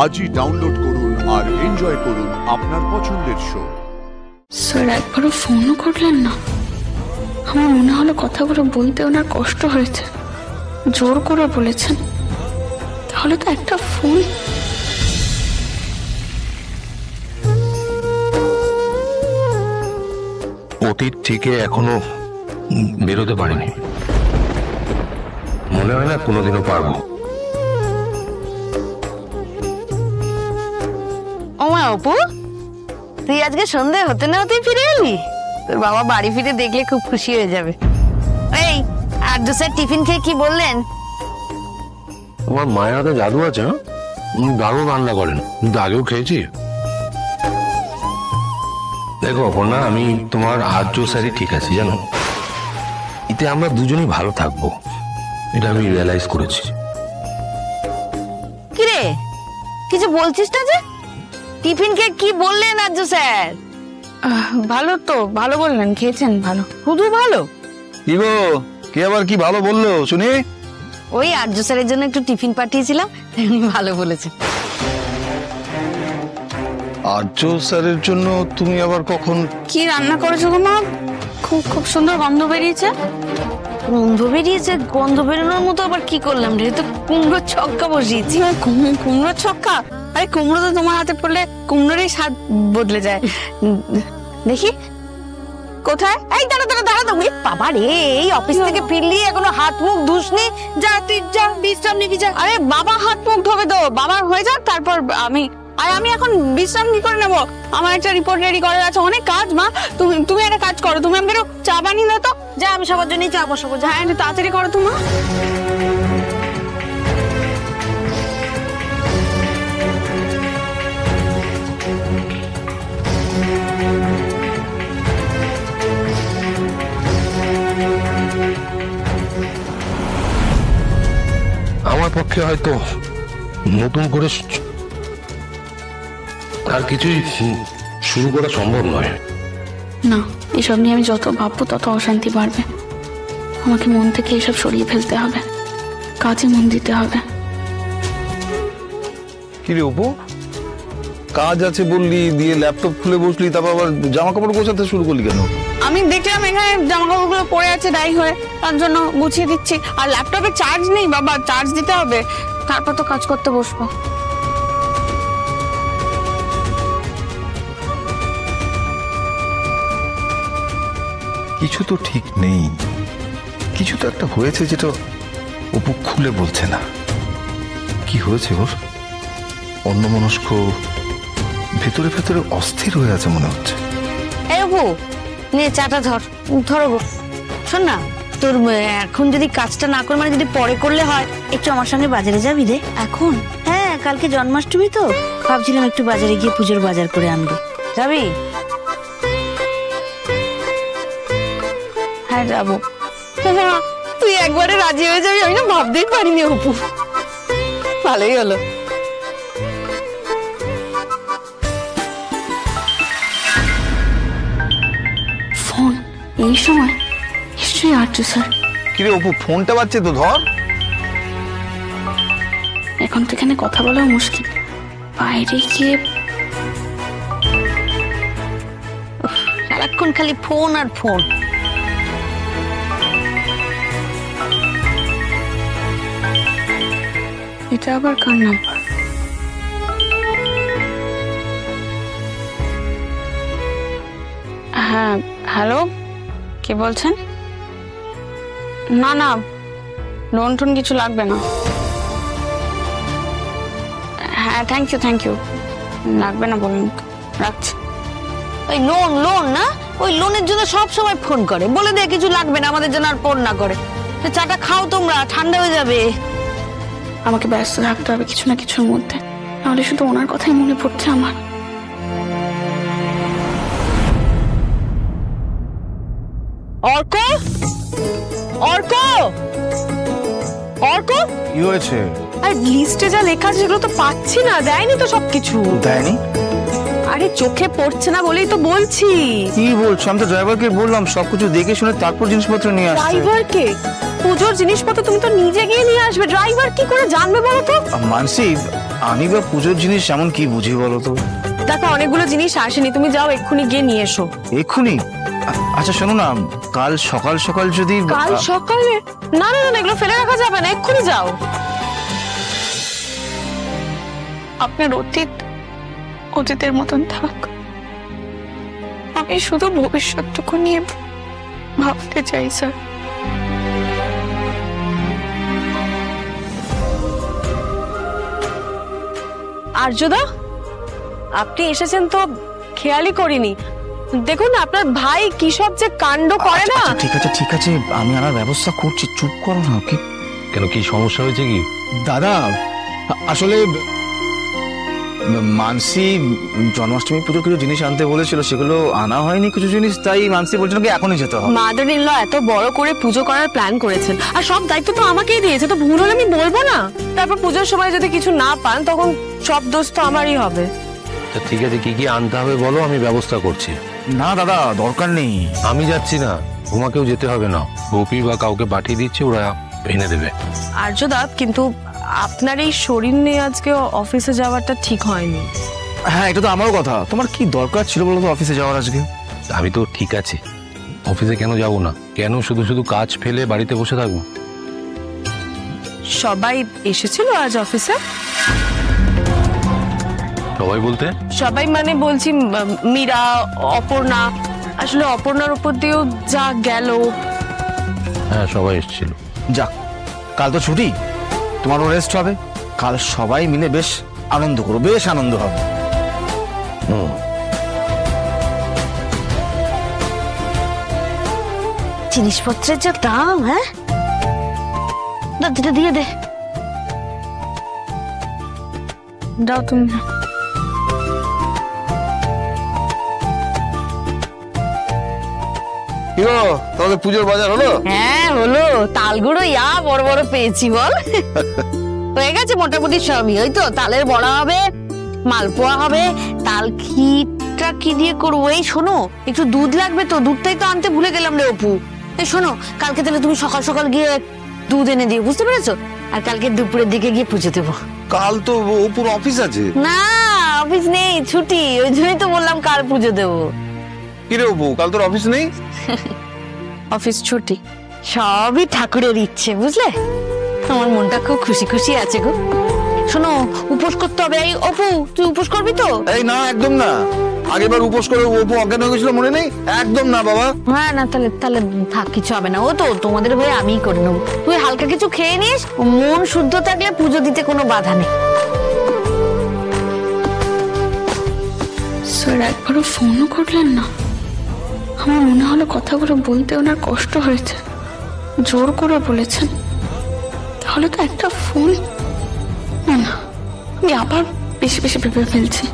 আজই ডাউনলোড করুন আর এনজয় করুন আপনার পছন্দের শো। স্যার একবারও ফোনও করলেন না। আমার মনে হলো কথাগুলো বলতে ওনার কষ্ট হয়েছে, জোর করে বলেছেন। তাহলে তো একটা ফোন। অতীত থেকে এখনো বেরোতে পারিনি, মনে হয় না কোনোদিনও পারবো। ওমা অপু, তুই আজকে সন্ধ্যে হতে না হতেই ফিরে এলি? তোর বাবা বাড়ি ফিরে দেখলে খুব খুশি হয়ে যাবে। এই আর্য স্যার টিফিন খেয়ে কি বললেন? আমার মায়ের হাতে জাদু আছে, উনি দারুণ রান্না করেন, কিন্তু আগেও খেয়েছি। দেখো অপর্ণা, আমি তোমার আর্য স্যারই ঠিক আছি জানো, এতে আমরা দুজনেই ভালো থাকবো, এটা আমি রিয়েলাইজ করেছি। কিরে কিছু বলছিস না যে? টিফিন খেয়ে কি বললেন আর্য স্যার? ভালো তো, ভালো বললেন, খেয়েছেন ভালো। শুধু ভালো? কি গো, কে আবার কি ভালো বললো শুনি? ওই আর্য স্যারের জন্য একটু টিফিন পাঠিয়েছিলাম, তাই উনি ভালো বলেছেন। আর্য স্যারের জন্য তুমি আবার কখন? কি রান্না করেছো গো মা? খুব খুব সুন্দর গন্ধ বেরিয়েছে। গন্ধ বেরিয়েছে? গন্ধ বেরোনোর মতো আবার কি করলাম রে? তো কুমড়োর ছক্কা বসিয়েছি। কুমড়োর ছক্কা? আরে কুমড়ো তো তোমার হাতে পড়লে কুমড়োরই স্বাদ বদলে যায়। দেখি কোথায়? এই দাঁড়া দাঁড়া দাঁড়া দাঁড়া, বাবা রে, এই অফিস থেকে ফিরলি এখনো হাত মুখ ধুসনি? যা তুই যা, বিশ্রাম নিবি যা। আরে বাবা হাত মুখ ধোবে তো, বাবার হয়ে যাক তারপর আমি এখন বিশ্রাম কি করে নেবো? আমার একটা রিপোর্ট রেডি করার আছে, অনেক কাজ। মা তুমি একটা কাজ করো, তুমি আমাকে চা বানিয়ে দাও তো। যা, আমি সবার জন্যই চা বসাবো। যা, হ্যাঁ তাড়াতাড়ি করো তো মা। আমার পক্ষে হয়তো নতুন করে আর কিছুই শুরু করা সম্ভব নয়। না, এসব নিয়ে আমি যত ভাববো তত অশান্তি বাড়বে। আমাকে মন থেকে এসব সরিয়ে ফেলতে হবে, কাজে মন দিতে হবে। কি রে অপু, কাজ আছে বললি, দিয়ে ল্যাপটপ খুলে বসলি, তারপর আবার জামা কাপড় গোছাতে শুরু করলি কেন? আমি দেখলাম এখানে জামা কাপড়গুলো পড়ে আছে ডাই হয়ে, তার জন্য গুছিয়ে দিচ্ছি। আর ল্যাপটপে চার্জ নেই বাবা, চার্জ দিতে হবে, তারপর তো কাজ করতে বসবো। কিছু তো ঠিক নেই, কিছু তো একটা হয়েছে যেটা অপু খুলে বলছে না। কি হয়েছে ওর? অন্যমনস্ক, ভেতরে ভেতরে অস্থির হয়ে আছে মনে হচ্ছে। এই অপু, নে চাটা ধরো গো। শোন না, তোর এখন যদি কাজটা না করে, মানে যদি পরে করলে হয়, একটু আমার সঙ্গে বাজারে যাবি রে এখন? হ্যাঁ, কালকে জন্মাষ্টমী তো, ভাবছিলাম একটু বাজারে গিয়ে পুজোর বাজার করে আনবো। যাবি? হ্যাঁ যাবো। তুই একবারে রাজি হয়ে যাবি আমি না ভাবতেই পারিনি অপু, ভালোই হলো। ফোন এই সময়? নিশ্চয়ই আর্য স্যার। কিরে অপু, ফোনটা বাজছে তো, ধর। এখন তো এখানে কথা বলাও মুশকিল, বাইরে গিয়ে। সারাক্ষণ খালি ফোন আর ফোন। এটা আবার কার নাম্বার? হ্যাঁ হ্যালো, কে বলছেন? না না, লোন টোন কিছু লাগবে না। হ্যাঁ থ্যাংক ইউ, লাগবে না বলুন, রাখছি। ওই লোন না, ওই লোনের জন্য সব সময় ফোন করে, বলে দে কিছু লাগবে না, আমাদের জন্য আর ফোন না করে। চাটা খাও তোমরা, ঠান্ডা হয়ে যাবে। আমাকে ব্যস্ত থাকতে হবে কিছু না কিছুর মধ্যে, নাহলে শুধু ওনার কথাই মনে পড়ছে আমার। অর্ক, অর্ক, অর্ক, কি হয়েছে? আর লিস্টে যা লেখা আছে সেগুলো তো পাচ্ছি না, দেয়নি তো সবকিছু। দেয়নি? আরে চোখে পড়ছে না বলেই তো বলছি। কি বলছো? আমি তো ড্রাইভারকে বললাম সবকিছু দেখে শুনে তারপর জিনিসপত্র নিয়ে আসতে। ড্রাইভারকে? পুজোর জিনিসপত্র তুমি তো নিজে গিয়ে নিয়ে আসবে, ড্রাইভার কি করে জানবে বলো তো? মানসি, আমি বা পুজোর জিনিস এমন কি বুঝি বলো তো? দেখো অনেকগুলো জিনিস আসেনি, তুমি যাও এক্ষুনি গিয়ে নিয়ে এসো। এক্ষুনি? আচ্ছা শোনো না, কাল সকাল সকাল যদি কাল সকালে? না না না, এগুলো ফেলে রাখা যাবে না, এক্ষুনি যাও। আপনার অতীত অতীতের মতন থাক, আমি শুধু ভবিষ্যৎটুকু নিয়ে ভাবতে চাই স্যার। আর্যদা, আপনি এসেছেন তো খেয়ালই করিনি। দেখুন না আপনার ভাই কি সব যে কাণ্ড করে না। আচ্ছা, ঠিক আছে ঠিক আছে, আমি আনার ব্যবস্থা করছি, চুপ করো না। কি কেন, কি সমস্যা হয়েছে কি? দাদা, আসলে মানসি জন্মাষ্টমী পুজো কিছু জিনিস আনতে বলেছিল, সেগুলো আনা হয়নি কিছু জিনিস, তাই মানসি বলছিল কি এখনই যেতে হবে। মাদার ইন ল এত বড় করে পুজো করার প্ল্যান করেছেন, আর সব দায়িত্ব তো আমাকেই দিয়েছে, তো ভুল হলে আমি বলবো না? তারপর পুজোর সময় যদি কিছু না পান তখন সব দোষ তো আমারই হবে। তা ঠিক আছে, কি কি আনতে হবে বলো, আমি ব্যবস্থা করছি। না দাদা, দরকার নেই। আমি যাচ্ছি না, তোমাকেও যেতে হবে না, গোপী বা কাউকে পাঠিয়ে দিচ্ছে, ওরা এনে দেবে। আর্যদা, কিন্তু আপনার এই শরীর নিয়ে আজকে অফিসে যাওয়াটা ঠিক হয়নি। হ্যাঁ, এটা তো আমারও কথা। তোমার কি দরকার ছিল বলো তো অফিসে যাওয়ার আজকে? আমি তো ঠিক আছি, অফিসে কেন যাব না? কেন শুধু শুধু কাজ ফেলে বাড়িতে বসে থাকবো? সবাই এসেছিল আজ অফিসে? সবাই বলতে? সবাই মানে বলছি মীরা, অপর্ণা। আসলে অপর্ণার উপর দিয়েও যা গেল। হ্যাঁ, সবাই এসেছিল। যাক, কাল তো ছুটি, তোমারও রেস্ট হবে। কাল সবাই মিলে বেশ আনন্দ করো, বেশ আনন্দ হবে। জিনিসপত্রের যা দাম, হ্যাঁ দিয়ে দে। দাও তুমি। কি গো, তাহলে পুজোর বাজার হলো? হ্যাঁ হলো, তালগুলো বড় বড় পেয়েছি বল। হয়ে গেছে মোটামুটি সবই। ওই তো তালের বড়া হবে, মালপোয়া হবে, তাল খিরটা কি দিয়ে করবো? এই শোনো, একটু দুধ লাগবে তো, দুধটাই তো আনতে ভুলে গেলাম রে অপু। এই শোনো, কালকে তাহলে তুমি সকাল সকাল গিয়ে দুধ এনে দিও, বুঝতে পেরেছো? আর কালকে দুপুরের দিকে গিয়ে পুজো দেবো। কাল তো উপর অফিস আছে। না, অফিস নেই, ছুটি। ওই জন্যই তো বললাম কাল পুজো দেবো। কি রে অপু, কাল তোর অফিস নেই? অফিস ছুটি। সবই ঠাকুরের ইচ্ছে, বুঝলে? আমার মনটা খুব খুশি খুশি আছে গো। শোনো, উপোস করতে হবে। এই অপু, তুই উপোস করবি তো? এই না, একদম না। আগেরবার উপোস করে অপু অজ্ঞান হয়ে গেছিল, মনে নেই? একদম না বাবা। হ্যাঁ না, তাহলে তাহলে থাক, কিছু হবে না। ও তো তোমাদের হয়ে আমিই করে নেবো। তুই হালকা কিছু খেয়ে নিস, মন শুদ্ধ থাকলে পুজো দিতে কোনো বাধা নেই। স্যার একবারও ফোনও করলেন না? আমার মনে হলো কথাগুলো বলতে ওনার কষ্ট হয়েছে, জোর করে বলেছেন। তাহলে তো একটা ফোন। না না, আমি আবার বেশি বেশি ভেবে ফেলছি।